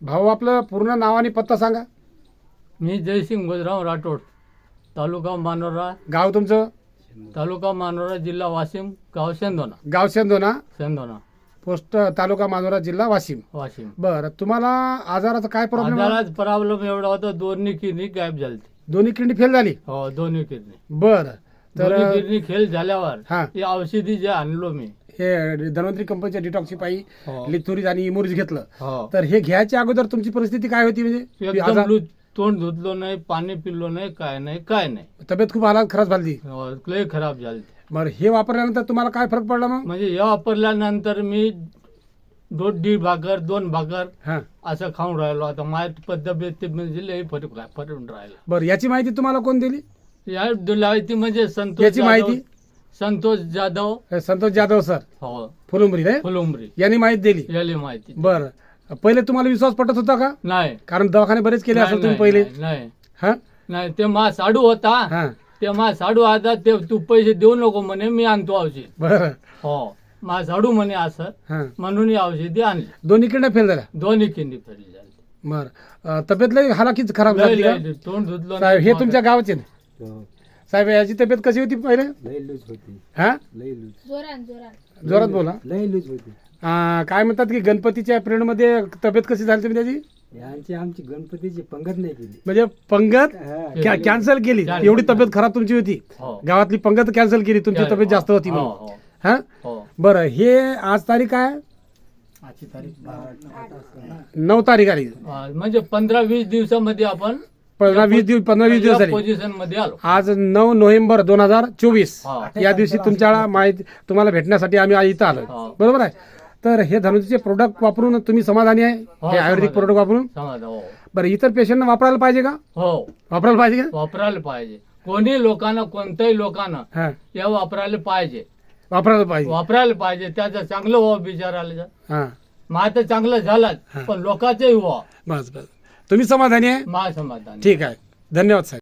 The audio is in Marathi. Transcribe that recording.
भाऊ आपलं पूर्ण नाव आणि पत्ता सांगा. मी जयसिंग गोजराव राठोड, तालुका मानोरा, गाव तुमचं? तालुका मानोरा, जिल्हा वाशिम, गाव शेंदोना. गाव शेंदोना, शेंदोना, पोस्ट तालुका मानोरा, जिल्हा वाशिम. वाशिम. बरं, तुम्हाला आजाराचा काय प्रॉब्लेम? आजारात प्रॉब्लेम एवढा होता, दोन्ही किडनी गायब झाली. दोन्ही किडनी फेल झाली. हो, दोन्ही किडनी. बरं, तर दोन्ही किडनी फेल झाल्यावर हा. ही औषधी जे आणलो मी. हे धन्वंतरी कंपनीच्या डिटॉक्सिफाई, हो. लिथुरीज आणि इमोरिज घेतलं. हो. तर हे घ्यायच्या अगोदर तुमची परिस्थिती काय होती? म्हणजे एकदम तोंड धुतलो नाही, पाणी पिल्लो नाही, काय नाही. तब्येत खूप हालात खराब झाली. हो, लय खराब झाली. बरं, हे वापरल्यानंतर तुम्हाला काय फरक पडला मग? म्हणजे हे वापरल्यानंतर मी 2 भाकर 2 भाकर हां, असं खाऊन राहिलो. आता माझ्या तब्येत म्हणजे लय फरक पडून राहिला. बरं, याची माहिती तुम्हाला कोण दिली? या लावायची म्हणजे संतोष याची जाधव. माहिती? संतोष जाधव. हे संतोष जाधव सर, हो, फुलंब्री नाही, फुलंब्री. यांनी माहिती दिली. याली माहिती. बरं, पहिले तुम्हाला विश्वास पटत होता का? नाही, कारण दवाखाने बरेच केले असेल तुम्ही पहिले. नाही, हा नाही. ते मा साडू होता. हा, ते मा साडू आता ते तू पैसे देऊ नको म्हणे, मी आणतो औषध. बरं, हो, मा साडू म्हणे असं, हा. म्हणून ही औषधी आणली. दोन्ही किडण्या फेल झाल्या. दोन्ही किडनी फेल झाली. बरं, तब्येत लई हालाकीच खराब लय झाली का? लय तोंड धुतलो साहेब, हे नाही. तुमच्या गावाचे ना? साहेब, याची तब्येत कशी होती पहिले? लई लूज होती, हा, लई लूज, जोरात बोला. लई लूज होती. काय म्हणतात की गणपतीच्या पिरियड मध्ये तब्येत कशी झाली तुम्ही त्याची? आमची गणपतीची पंगत नाही केली. म्हणजे पंगत हा. कॅन्सल केली. एवढी तब्येत खराब तुमची होती, हो. गावातली पंगत कॅन्सल केली, तुमची तब्येत जास्त होती हो, म्हणून. हो, हा, हो. बरं, हे आज तारीख आहे, आजची तारीख 9 तारीख आली. म्हणजे 15-20 दिवसामध्ये आपण 15-20 दिवस झाले. पोझिशन मध्ये आलो. आज 9 नोव्हेंबर 2024 हा. या दिवशी तुमच्या माहिती तुम्हाला भेटण्यासाठी आम्ही आज इथं आलो. हो. बरोबर आहे. तर हे धनुचे प्रोडक्ट वापरून तुम्ही समाधानी आहे? हो, हे आयुर्वेदिक समाधानी. प्रोडक्ट वापरून? समजा. हो, बरं, इतर पेशंटना वापरायला पाहिजे का? हो, वापरायला पाहिजे का? वापरायला पाहिजे. कोणी लोकांना, कोणत्याही लोकांना हा, या वापरायला पाहिजे. वापरायला पाहिजे. वापरायला पाहिजे. त्याचं चांगलं व्हावं बिचारायला. हा, माझं चांगलं झालं, पण लोकांचंही व्हावं. बस बस, तुम्ही समाधानी आहे? मा समाधान. ठीक आहे, धन्यवाद साहेब.